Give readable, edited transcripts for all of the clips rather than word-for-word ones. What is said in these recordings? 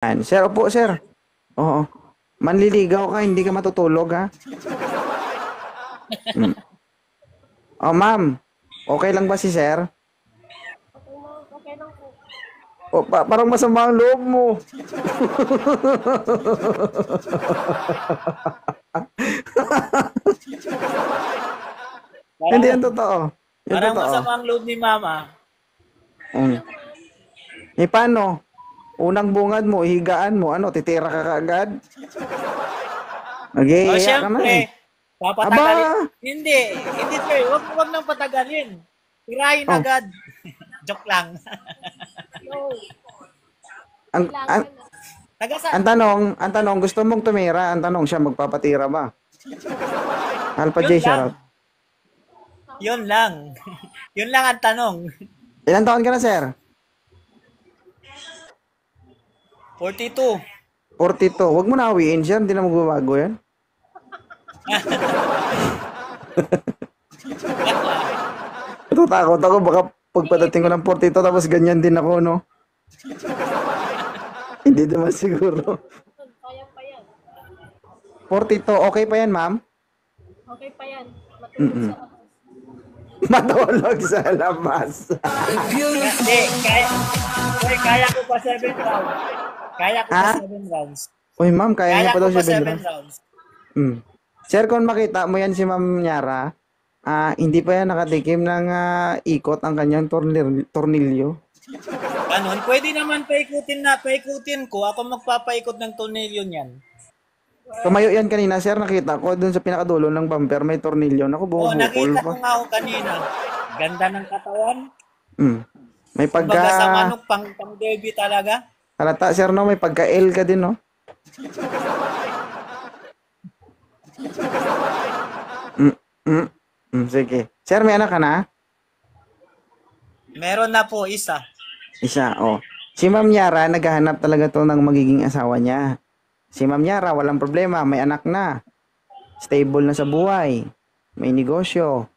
Sir, opo, sir. Oo. Manliligaw ka, hindi ka matutulog, ha? Mm. Oh, ma'am. Okay lang ba si sir? Okay lang po. O, parang masama ang loob mo. Hindi, Parang, yan totoo. Yan parang totoo. masama ang loob ni Mama. Mm. Paano? Unang bungad mo, higaan mo, ano, titira ka kaagad? O, Mag-iiyak ka na eh. syempre, papatagalin. Aba! Hindi sir, wag nang patagalin. Tirahin Oh, agad. Joke lang. No, ang, ang, kailangan na. ang tanong, gusto mong tumira? Ang tanong, siya magpapatira ba? Alpha J, Yun lang. shoutout. Yun lang. Yun lang ang tanong. Ilan taon ka na, sir? 42. 42. Huwag mo na hawiin siya, hindi na magbabago yan. Natatakot ako, baka pagpadating ko ng 42, tapos ganyan din ako, no? Hindi naman siguro. Kaya pa yan. 42, okay pa yan, ma'am? Okay pa yan. Matulog sa labas. Matulog sa labas. Hindi, kaya ko pa 7 rounds. Kaya ko pa Ha? 7 rounds. Uy, ma'am, kaya niya Kaya pa ko daw pa siya 7 bedroom. rounds. Sir, kung makita mo yan si Ma'am Nyara, hindi pa yan nakatikim ng ikot ang kanyang tornilyo. Ganun, pwede naman paikutin ko. Ako magpapaikot ng tornilyo niyan. Tumayo yan kanina, sir, nakita ko dun sa pinakadulo ng bumper may tornilyo. Naku, Oo, bukol nakita ko pa. nga ako kanina. Ganda ng katawan. Mm. May Kumbaga sa pagka... manok, pang derby talaga. Halata, sir, no? May pagka-L ka din, no? Mm, sige. Sir, may anak ka na? Meron na po isa. Isa, oh. Si Ma'am Yara, naghahanap talaga to ng magiging asawa niya. Si Ma'am Yara, walang problema, may anak na. Stable na sa buhay. May negosyo.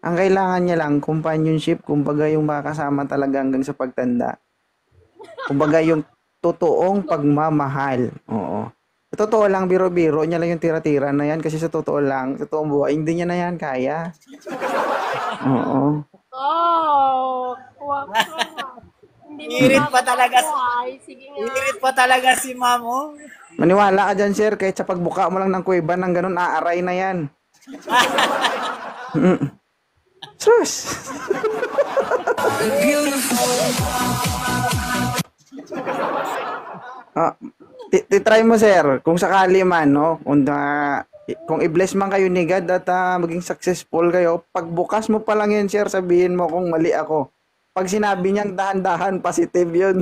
Ang kailangan niya lang, companionship, kumbaga yung makakasama talaga hanggang sa pagtanda. Kumbaga yung totoong pagmamahal. Oo. Sa totoo lang, biro-biro niya lang yung tira-tira na yan kasi sa totoo lang, sa totoong buhay, hindi niya na yan kaya. Oo. Oh, kuwak ka. Hindi mo Irit pa talaga. mabuhay. Sige nga. Irit pa talaga si Mamo. Maniwala ka dyan, sir, kahit sa pagbuka mo lang ng kuweba ng ganun, aaray na yan. Sus! Titry mo, sir, kung sakali man, no? Kung i-bless man kayo ni God at maging successful kayo, pagbukas mo pa lang yan, sir, sabihin mo kung mali ako. Pag sinabi niyang dahan-dahan, positive yun.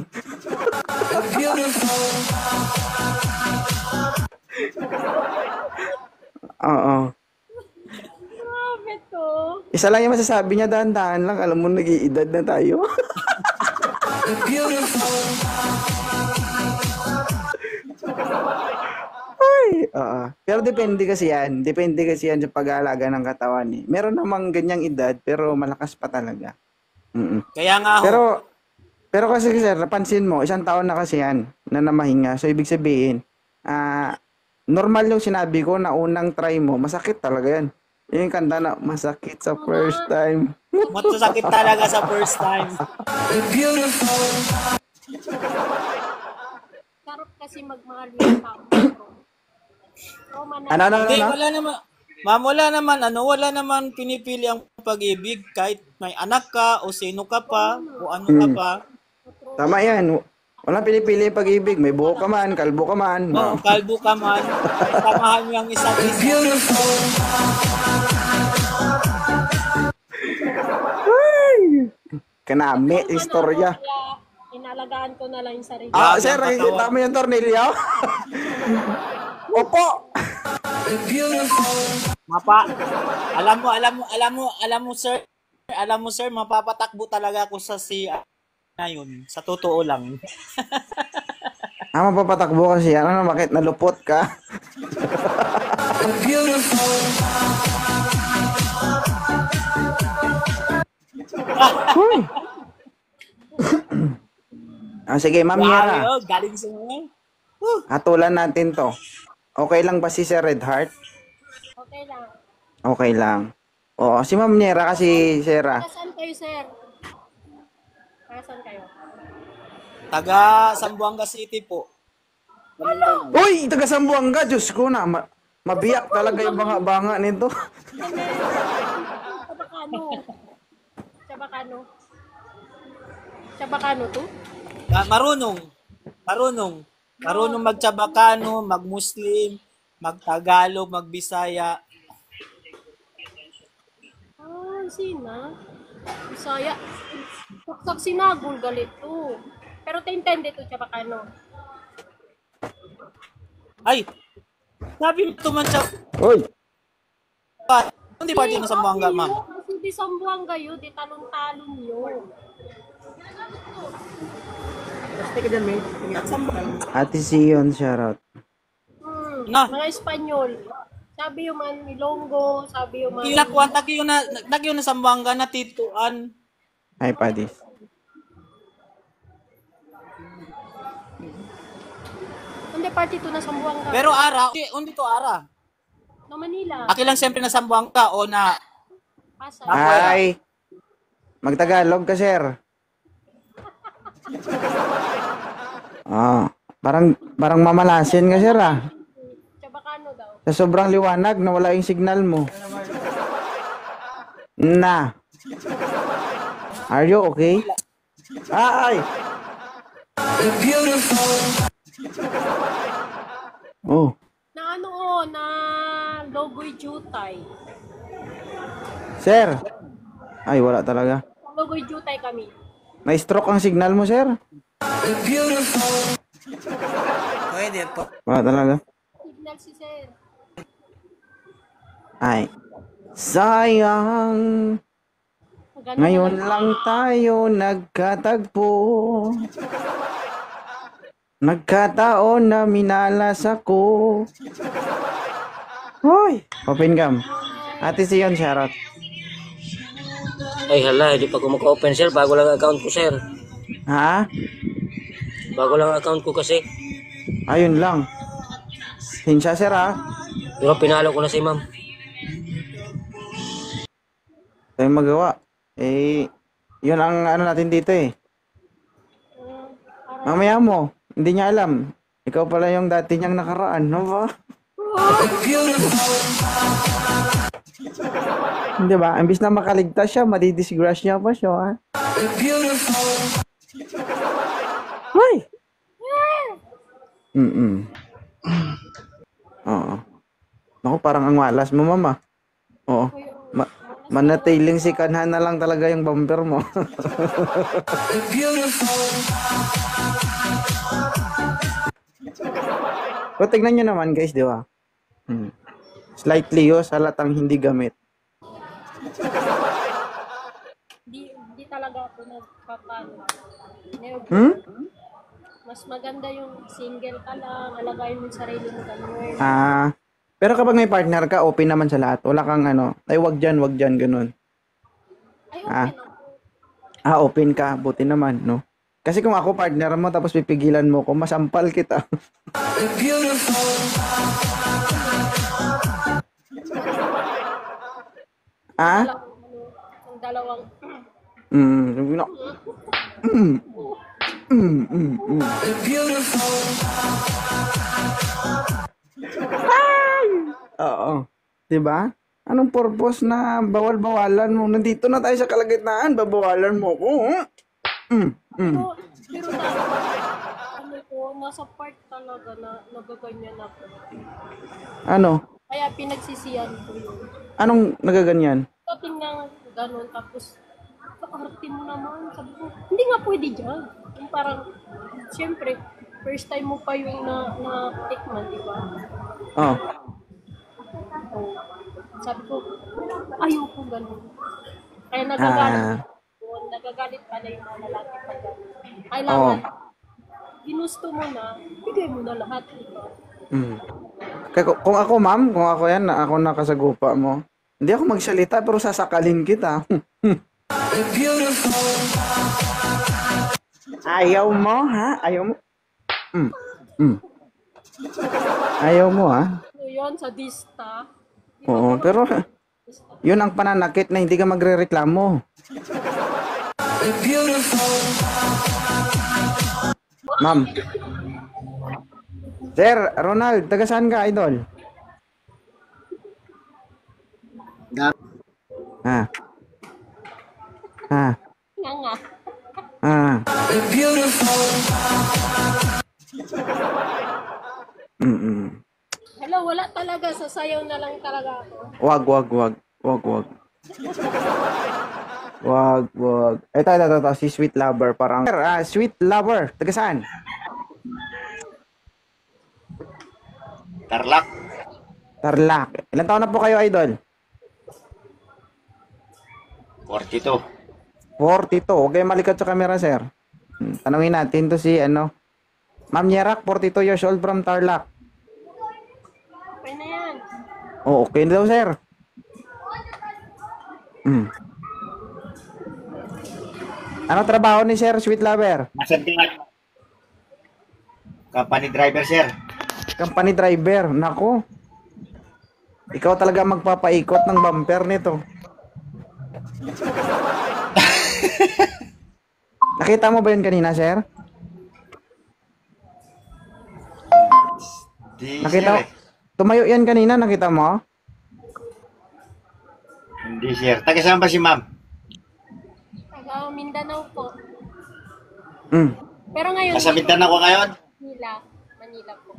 Oo. Grabe to. Isa lang yung masasabi niya, dahan-dahan lang. Alam mo, nag-iedad na tayo. Ay, oo. Pero depende kasi yan. Depende kasi yan sa pag-aalaga ng katawan eh. Meron namang ganyang edad, pero malakas pa talaga. Mm-mm. Kaya nga ho. Pero kasi sir, napansin mo, 1 taon na kasi yan na namahinga. So, ibig sabihin, normal yung sinabi ko na unang try mo, masakit talaga yan. Yung kanta na, masakit sa first time. Masasakit talaga sa first time. Sarap kasi magmahal ng tao. Hindi, wala naman. Ma'am, wala naman pinipili ang pag-ibig kahit may anak ka o sino ka pa o ano ka pa. Tama yan. Walang pinipili yung pag-ibig. May buhok ka man, kalbo ka man. O, kalbo ka man, tamahan mo yung isa't isa. Kanami, istorya. Inalagaan ko na lang yung sarili. Sir, nakikita mo yung tornilyo? Opo! Mapa, alam mo sir, mapapatakbo talaga ako sa na yun, sa totoo lang. Mapapatakbo kasi yan. Ano, bakit nalupot ka? Sige, Ma'am Yara. Galing sa mga. Hatulan natin to. Okay lang ba si Sir Red Heart? Okay lang. Okay lang. Oo, si Ma'am Niera kasi, Sera. Saan kayo, sir? Saan kayo? Taga Zamboanga City po. Uy, taga Sambuanga, Diyos ko na. Mabiyak talaga yung banga-banga nito. Chabacano. Chabacano. Chabacano to? Marunong mag-Chabacano, mag-Muslim, mag-Tagalog, mag-Bisaya. Sina? Bisaya. Saksak sinagol galit to. Pero te intende to Chabacano. Ay, sabi mo tuman siya. Uy, Hindi party ng Zamboanga, ma'am. Kasi di Zamboanga yun, di talon-talon yun. Ate Sion, shoutout. Na. Mga Espanyol. Sabi yung man Milongo, sabi yung man... Kinakuan, nagyo na Zamboanga na tituan. Ay, Padis. Hindi party to na Zamboanga. Pero ara, undi to ara. No Manila. Aki lang siyempre na Zamboanga o na Pasay. Ay, magtagalog ka, sir. Parang mamalasin ka, sir, ah. Chabacano daw. Sa sobrang liwanag, nawala yung signal mo. Na. Are you okay? Ay! Oh, Na na Logoy Jutay. sir. Ay, wala talaga. Logoy Jutay kami. Na-stroke ang signal mo, sir. pwede po. Wala talaga. Signal si Sir. Ay. Sayang. Ganun Ngayon na lang tayo nagkatagpo. Nagkataon na minalas ako. Hoy! Open cam. Ate Sion, shoutout. Ay hala, hindi pa ako maka-open sir. Bago lang ang account ko sir. Ha? Bago lang ang account ko kasi. Ayun lang. Hinsya, sir, ha? Pero pinalo ko na si ma'am. Tayong magawa. Eh, yun ang ano natin dito eh. Mamaya mo, hindi niya alam. Ikaw pala yung dati niyang nakaraan, no ba? Hindi ba? Imbis na makaligtas siya, madidisgrasya pa siya, ha? Hoy! Oo. Naku, parang ang malas mo, mama. Oo. Manatiling si kanhan na lang talaga yung bumper mo. Pero tignan nyo naman, guys, di ba? Slightly yun, salatang hindi gamit. Di talaga ako nagpapano. Mas maganda yung single ka lang, alagayin mo yung sarili mo ganun. Pero kapag may partner ka, open naman sa lahat. Wala kang ano, ay wag dyan, ganun. Ay, okay na. Open ka, buti naman, no? Kasi kung ako partner mo, tapos pipigilan mo ko, masampal kita. Ang dalawang... Sabi na, Oo. Diba? Anong purpose na bawal-bawalan mo? Nandito na tayo sa kalagitnaan, babawalan mo ko. Pero ano ko, nasa part talaga na nagaganyan ako. Ano? Kaya pinagsisiyan ko yun. Anong nagaganyan? Dating ng ganun, tapos kakarte mo naman. Sabi ko, hindi nga pwede dyan. Yung parang, siyempre, first time mo pa yung na-tikman, di ba? Oh. So, sabi ko, ayoko ganun. Kaya nagagalit pala yung mga lalaki pa ganun. Kailangan, ginusto mo na, bigay mo na lahat, di ba? Kaya kung ako, ma'am, kung ako yan, ako nakasagupa mo, hindi ako magsalita pero sasakalin kita. Ayaw mo, ha? Ayaw mo? Ayaw mo, ha? So, yun, sa dista. Oo, pero yun ang pananakit na hindi ka magrereklamo. Ma'am. Sir, Ronald, taga saan ka, idol? Ha? Ha? Nga nga. Ah. Mm-mm. Hello, wala talaga. Sasayaw na lang talaga ako. Wag. Wag. Ito. Si Sweet Lover. Parang, Sweet Lover. Taga saan? Tarlac. Tarlac. Ilan taon na po kayo, idol? 42. 42. Huwag kayong malikot sa camera, sir. Tanungin natin to si, Ma'am Yerak, 42 years old from Tarlac. Okay na yan. Oh, okay na daw, sir. Ano trabaho ni Sir Sweet Lover? Nasaan ka? Company driver, sir. Company driver. Nako. Ikaw talaga magpapaikot ng bumper nito. Nakita mo ba yun kanina, sir? Di, Nakita sir. Tumayo yan kanina, nakita mo? Hindi, sir. Taga saan ba si ma'am? Taga Mindanao po. Mm. Pero ngayon, Nasa Mindanao ko ngayon? Manila po.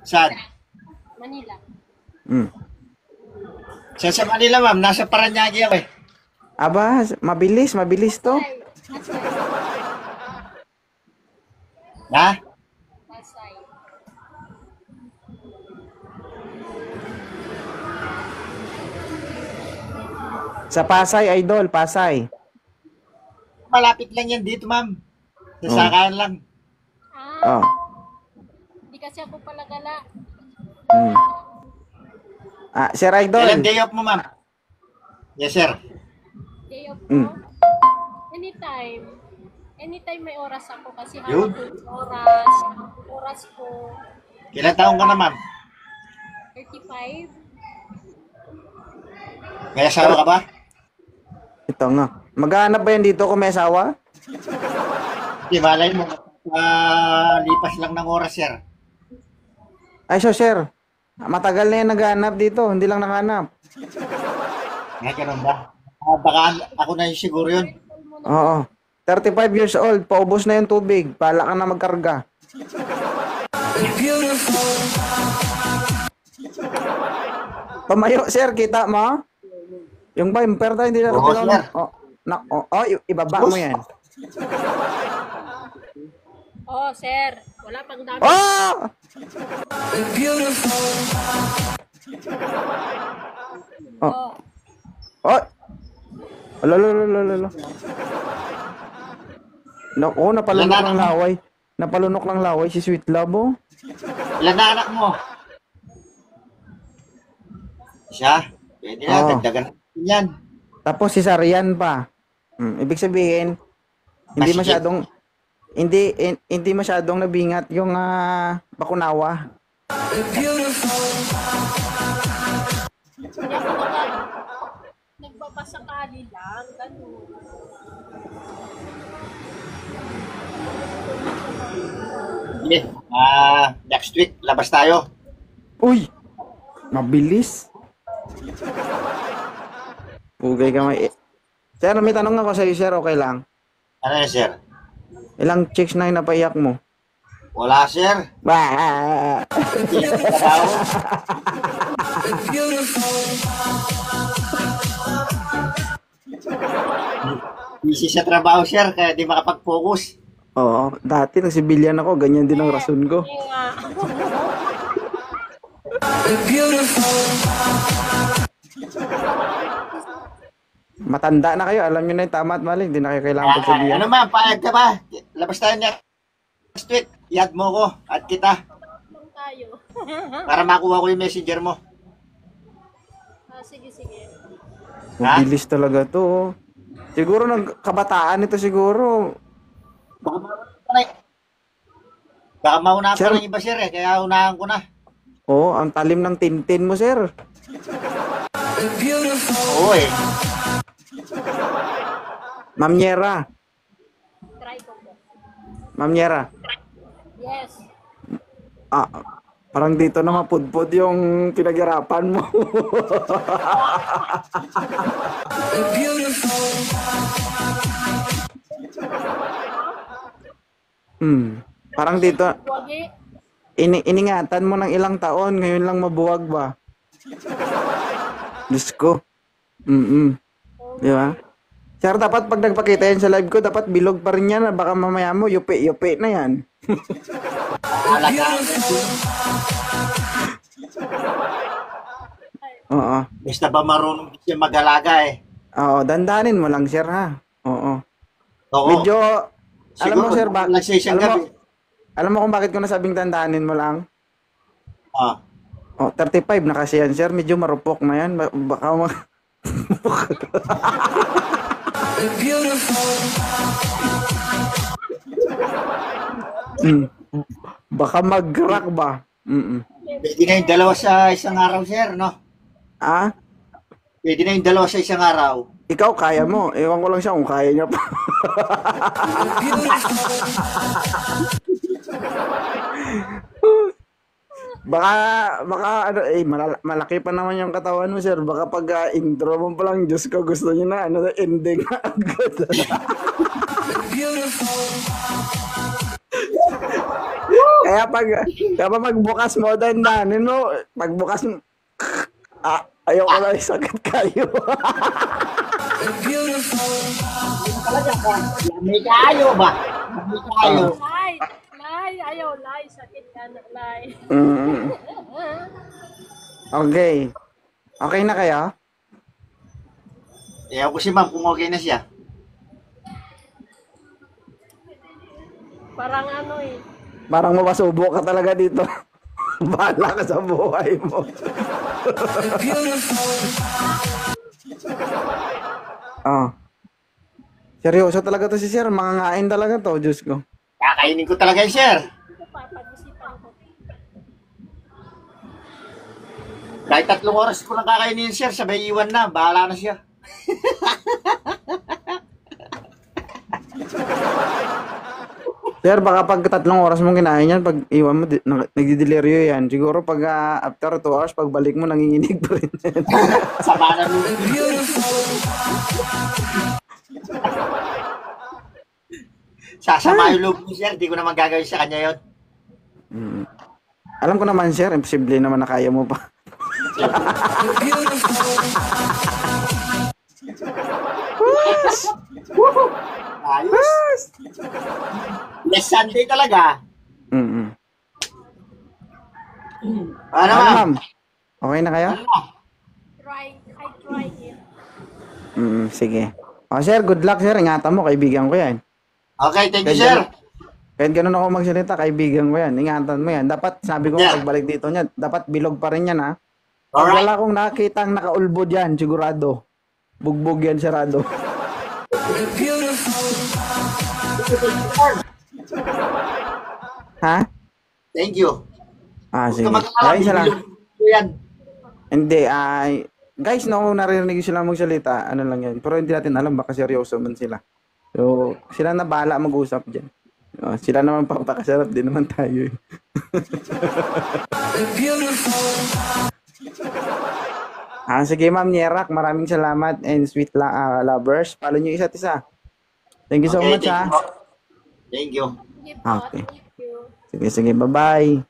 Saan? Manila. Mm. Sa Manila, ma'am. Nasa Paranaque ako eh. Aba, mabilis to. Ay, Pasay. Ha? Pasay. Sa Pasay, idol, Pasay. Malapit lang yan dito, ma'am. Sa sakayan lang. Ah, Oh. hindi kasi ako pala gala. Mm. Sir Idol. Kailan day off mo, ma'am? Yes, sir. Day off ko. Mm. Anytime. Anytime may oras ako kasi Yun. hawak ko yung oras. Oras ko, Kailan taong ka na, ma'am? 35. May asawa ka ba? Ito nga. Maghahanap ba yan dito kung may asawa? Di, malay mo. Lipas lang ng oras, sir. Ay, so sir. Matagal na yan naghahanap dito. Hindi lang nakahanap. Nga, ganun ba? Baka ako na yung siguro yun. Oo. 35 years old. Paubos na yung tubig. Pala ka na magkarga. Tumayo, sir. Kita mo? Yung bumper tayo, hindi na Oo, ito. sir. Ibaba mo yan. Oh, sir. Wala pang dami. Oh! Oh. Oh! Lalo. Naku, napalunok ng laway. Napalunok ng laway si Sweet Love, oh. Ilan na anak mo? Siya? Pwede na, Oo. dagdagan natin yan. Tapos si Sarian pa. Ibig sabihin, hindi Masigit. masyadong hindi masyadong nabingat yung bakunawa. Hindi ako nagbabasakali lang. Ganun. Sige, next week, labas tayo. Uy! Mabilis. Pugay ka may... Sir, may tanong ako sa iyo, sir. Okay lang. Ano yan, sir? Ilang chicks na yung napaiyak mo? Wala, sir. Bah! Hindi na trabaho. Busy sa trabaho, sir, kaya di makapag-focus. Oo, dati nagsibilyan ako. Ganyan din ang rason ko. Hindi nga. Matanda na kayo. Alam nyo na yung tama at mali. Hindi na kayo kailangan pagsabihan. Ano ma'am, payag ka ba? Labas tayo next week. I-add mo ko at kita Lang tayo. para makuha ko yung messenger mo. Sige. Mabilis talaga to. Oh. Siguro nagkabataan ito siguro. Baka Baka mauna Sir. pa ng iba, sir, eh. Kaya unahan ko na. Oo, ang talim ng tintin mo, sir. Oo, eh. Ma'am Yera. Try ko po. Ma'am Yera. Yes. Ah, parang dito na mapudpod yung pinaghirapan mo. Parang dito, Wagi. iningatan mo ng ilang taon, ngayon lang mabuwag ba? Diyos ko. Di ba? Sir, dapat pag nagpakita yan sa live ko, dapat bilog pa rin yan. Baka mamaya mo, yupi na yan. Alagaan. Oo. Basta ba marunong siya mag-alaga, eh. Oo, dandanin mo lang, sir, ha? Oo. Oo. Medyo, alam mo, sir, lang sa isang gabi. alam mo kung bakit ko nasabing dandanin mo lang? Ah. Oh, 35 na kasi yan, sir. Medyo marupok na yan. Baka baka mag-crack ba? Pwede na yung dalawa sa isang araw, sir, no? Ah? Pwede na yung dalawa sa isang araw. Ikaw, kaya mo. Ewan ko lang siya kung kaya niya pa. baka ano, malaki pa naman yung katawan mo, sir. Baka pag intro mo pa lang, Diyos ko, gusto niyo na, ending na agad. kaya pag magbukas mo, dandanin mo, pagbukas mo, ayaw ko lang sakit kayo. May kayo ba? May kayo. Lay, ayaw, lay, sakit ka na, lay. Okay. Okay na kayo? Ayaw ko si ma'am kung okay na siya. Parang ano eh. Parang mapasubo ka talaga dito. Bahala ka sa buhay mo. Oh. Seryoso talaga to si sir. Mangangain talaga to, Diyos ko. Kakainin ko talaga yun, sir. Ito papag-isipan ko. Kahit 3 oras ko lang kakainin yun, sir. Sabay iwan na. Bahala na siya. Sir, baka pag 3 oras mong kinain yan, pag iwan mo, nagdideliryo yan. Siguro pag after 2 hours, pag balik mo, nanginginig pa rin yan. Sama na mo. Sasama yung loob mo, sir. Di ko naman gagawin sa kanya yun. Alam ko naman, sir, imposible naman na kaya mo pa. Ayos. Next Sunday talaga. Ano, Ano, ma'am? ma'am? Okay na kayo? I try it. Sige. O, sir, good luck, sir. Ingatan mo, kaibigan ko yan. Okay, thank you, sir. Kahit ganun ako magsalita, kaibigan ko yan. Ingatan mo yan. Dapat, sabi ko, Yeah. pagbalik dito niya, dapat bilog pa rin yan, ha? Pag Alright. wala akong nakitang nakaulbo dyan, sigurado. Bugbog yan, sarado. Ha? Thank you. Sige. Mag-alala, Guys, lang. yan. Hindi, guys, no, narinig sila magsalita, ano lang yan. Pero hindi natin alam, baka seryoso man sila. So, sila na bahala mag-usap dyan. Sila naman papakasarap din naman tayo. Sige, Ma'am Nierak, maraming salamat and sweet lovers. Follow nyo isa't isa. Thank you so much, ha. Thank you. Sige po, Okay. thank you. Sige, bye-bye.